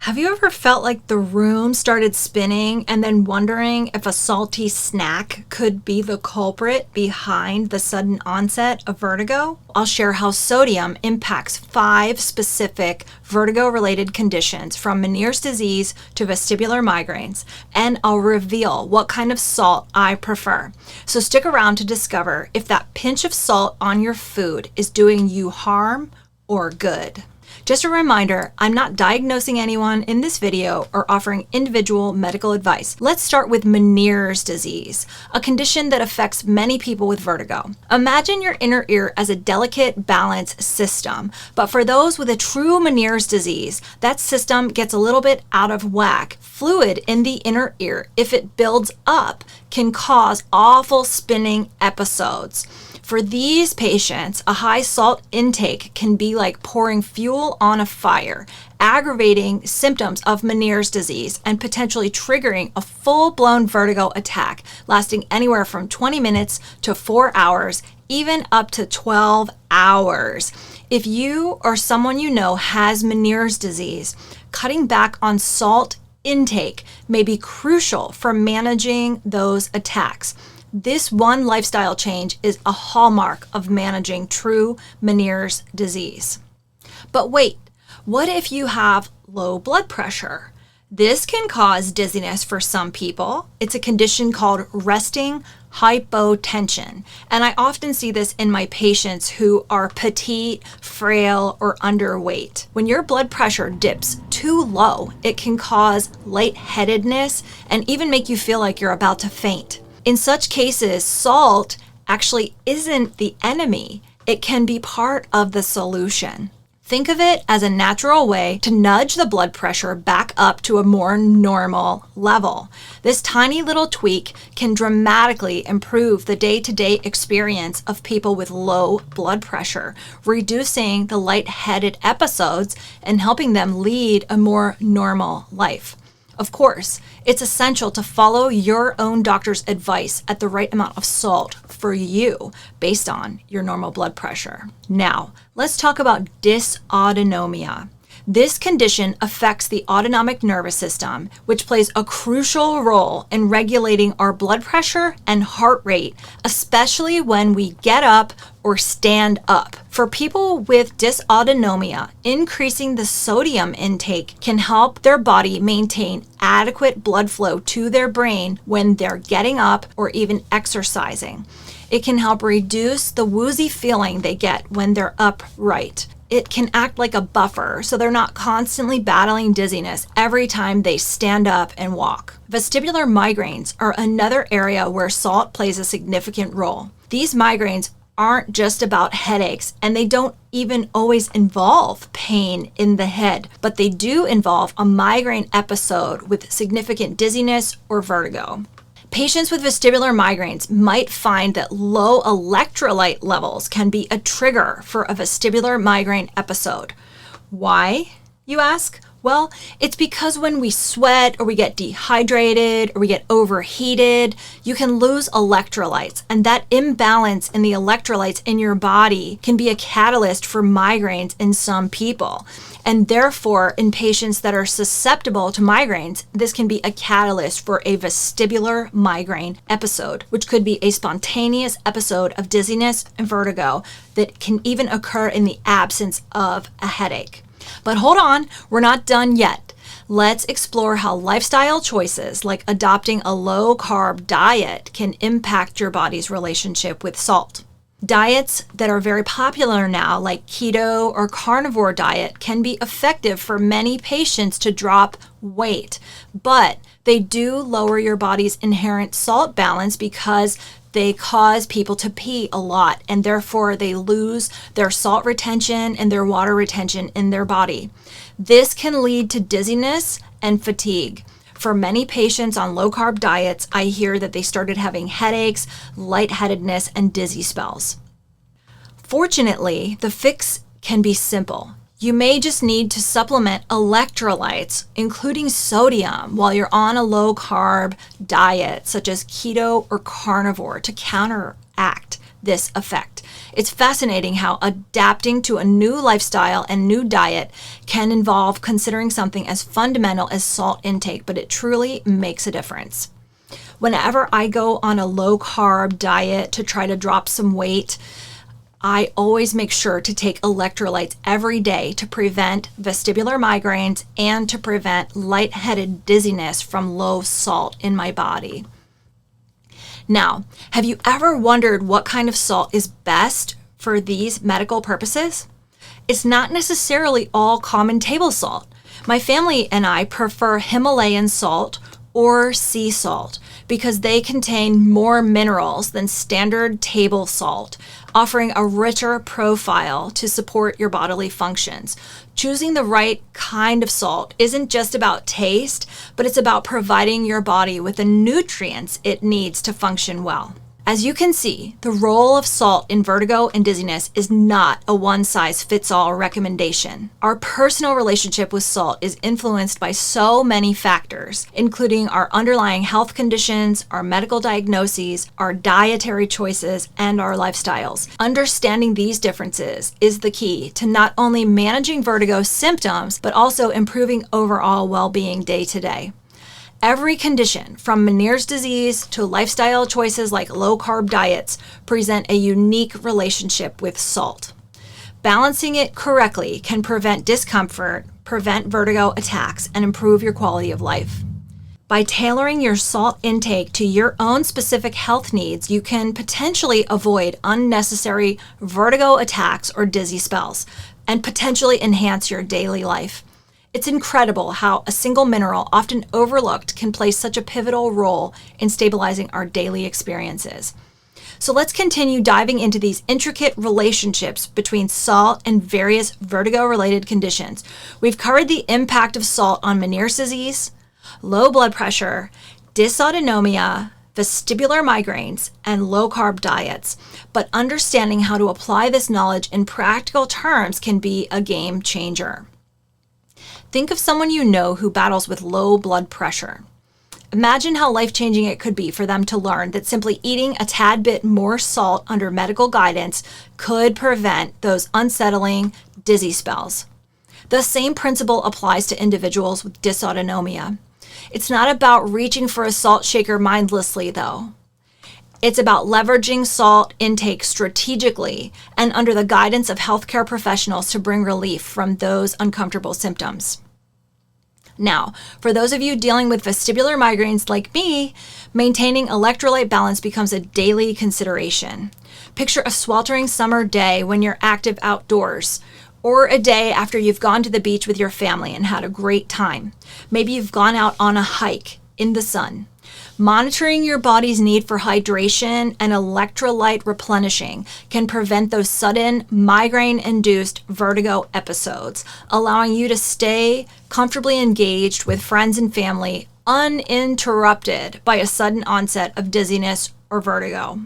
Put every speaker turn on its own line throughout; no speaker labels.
Have you ever felt like the room started spinning and then wondering if a salty snack could be the culprit behind the sudden onset of vertigo? I'll share how sodium impacts 5 specific vertigo-related conditions from Meniere's disease to vestibular migraines, and I'll reveal what kind of salt I prefer. So stick around to discover if that pinch of salt on your food is doing you harm or good. Just a reminder, I'm not diagnosing anyone in this video or offering individual medical advice. Let's start with Meniere's disease, a condition that affects many people with vertigo. Imagine your inner ear as a delicate balance system, but for those with a true Meniere's disease, that system gets a little bit out of whack. Fluid in the inner ear, if it builds up, can cause awful spinning episodes. For these patients, a high salt intake can be like pouring fuel on a fire, aggravating symptoms of Meniere's disease and potentially triggering a full-blown vertigo attack lasting anywhere from 20 minutes to 4 hours, even up to 12 hours. If you or someone you know has Meniere's disease, cutting back on salt intake may be crucial for managing those attacks. This one lifestyle change is a hallmark of managing true Meniere's disease. But wait, what if you have low blood pressure? This can cause dizziness for some people. It's a condition called resting hypotension. And I often see this in my patients who are petite, frail, or underweight. When your blood pressure dips too low, it can cause lightheadedness and even make you feel like you're about to faint. In such cases, salt actually isn't the enemy. It can be part of the solution. Think of it as a natural way to nudge the blood pressure back up to a more normal level. This tiny little tweak can dramatically improve the day-to-day experience of people with low blood pressure, reducing the lightheaded episodes and helping them lead a more normal life. Of course, it's essential to follow your own doctor's advice at the right amount of salt for you based on your normal blood pressure. Now, let's talk about dysautonomia. This condition affects the autonomic nervous system, which plays a crucial role in regulating our blood pressure and heart rate, especially when we get up or stand up. For people with dysautonomia, increasing the sodium intake can help their body maintain adequate blood flow to their brain when they're getting up or even exercising. It can help reduce the woozy feeling they get when they're upright. It can act like a buffer, so they're not constantly battling dizziness every time they stand up and walk. Vestibular migraines are another area where salt plays a significant role. These migraines aren't just about headaches, and they don't even always involve pain in the head, but they do involve a migraine episode with significant dizziness or vertigo. Patients with vestibular migraines might find that low electrolyte levels can be a trigger for a vestibular migraine episode. Why, you ask? Well, it's because when we sweat or we get dehydrated or we get overheated, you can lose electrolytes. And that imbalance in the electrolytes in your body can be a catalyst for migraines in some people. And therefore, in patients that are susceptible to migraines, this can be a catalyst for a vestibular migraine episode, which could be a spontaneous episode of dizziness and vertigo that can even occur in the absence of a headache. But hold on, we're not done yet. Let's explore how lifestyle choices like adopting a low-carb diet can impact your body's relationship with salt. Diets that are very popular now, like keto or carnivore diet, can be effective for many patients to drop weight, but they do lower your body's inherent salt balance because they cause people to pee a lot, and therefore they lose their salt retention and their water retention in their body. This can lead to dizziness and fatigue. For many patients on low-carb diets, I hear that they started having headaches, lightheadedness, and dizzy spells. Fortunately, the fix can be simple. You may just need to supplement electrolytes, including sodium, while you're on a low-carb diet, such as keto or carnivore, to counteract this effect. It's fascinating how adapting to a new lifestyle and new diet can involve considering something as fundamental as salt intake, but it truly makes a difference. Whenever I go on a low carb diet to try to drop some weight, I always make sure to take electrolytes every day to prevent vestibular migraines and to prevent lightheaded dizziness from low salt in my body. Now, have you ever wondered what kind of salt is best for these medical purposes? It's not necessarily all common table salt. My family and I prefer Himalayan salt or sea salt because they contain more minerals than standard table salt, offering a richer profile to support your bodily functions. Choosing the right kind of salt isn't just about taste, but it's about providing your body with the nutrients it needs to function well. As you can see, the role of salt in vertigo and dizziness is not a one-size-fits-all recommendation. Our personal relationship with salt is influenced by so many factors, including our underlying health conditions, our medical diagnoses, our dietary choices, and our lifestyles. Understanding these differences is the key to not only managing vertigo symptoms, but also improving overall well-being day to day. Every condition, from Meniere's disease to lifestyle choices like low-carb diets, present a unique relationship with salt. Balancing it correctly can prevent discomfort, prevent vertigo attacks, and improve your quality of life. By tailoring your salt intake to your own specific health needs, you can potentially avoid unnecessary vertigo attacks or dizzy spells, and potentially enhance your daily life. It's incredible how a single mineral, often overlooked, can play such a pivotal role in stabilizing our daily experiences. So let's continue diving into these intricate relationships between salt and various vertigo-related conditions. We've covered the impact of salt on Meniere's disease, low blood pressure, dysautonomia, vestibular migraines, and low-carb diets. But understanding how to apply this knowledge in practical terms can be a game changer. Think of someone you know who battles with low blood pressure. Imagine how life-changing it could be for them to learn that simply eating a tad bit more salt under medical guidance could prevent those unsettling, dizzy spells. The same principle applies to individuals with dysautonomia. It's not about reaching for a salt shaker mindlessly, though. It's about leveraging salt intake strategically and under the guidance of healthcare professionals to bring relief from those uncomfortable symptoms. Now, for those of you dealing with vestibular migraines like me, maintaining electrolyte balance becomes a daily consideration. Picture a sweltering summer day when you're active outdoors, or a day after you've gone to the beach with your family and had a great time. Maybe you've gone out on a hike in the sun. Monitoring your body's need for hydration and electrolyte replenishing can prevent those sudden migraine-induced vertigo episodes, allowing you to stay comfortably engaged with friends and family uninterrupted by a sudden onset of dizziness or vertigo.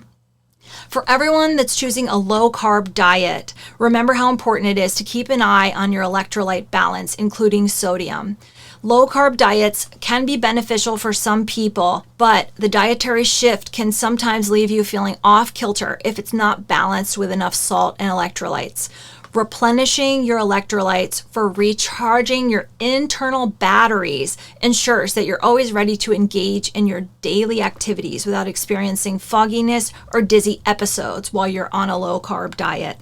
For everyone that's choosing a low-carb diet, remember how important it is to keep an eye on your electrolyte balance, including sodium. Low-carb diets can be beneficial for some people, but the dietary shift can sometimes leave you feeling off-kilter if it's not balanced with enough salt and electrolytes. Replenishing your electrolytes for recharging your internal batteries ensures that you're always ready to engage in your daily activities without experiencing fogginess or dizzy episodes while you're on a low-carb diet.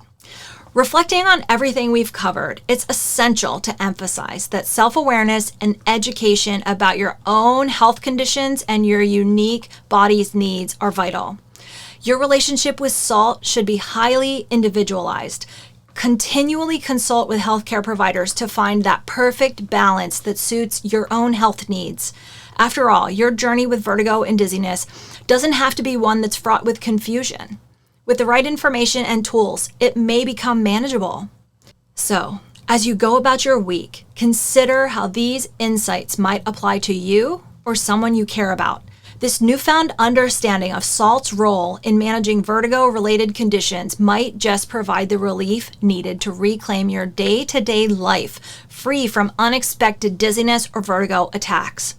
Reflecting on everything we've covered, it's essential to emphasize that self-awareness and education about your own health conditions and your unique body's needs are vital. Your relationship with salt should be highly individualized. Continually consult with healthcare providers to find that perfect balance that suits your own health needs. After all, your journey with vertigo and dizziness doesn't have to be one that's fraught with confusion. With the right information and tools, it may become manageable. So, as you go about your week, consider how these insights might apply to you or someone you care about. This newfound understanding of salt's role in managing vertigo-related conditions might just provide the relief needed to reclaim your day-to-day life free from unexpected dizziness or vertigo attacks.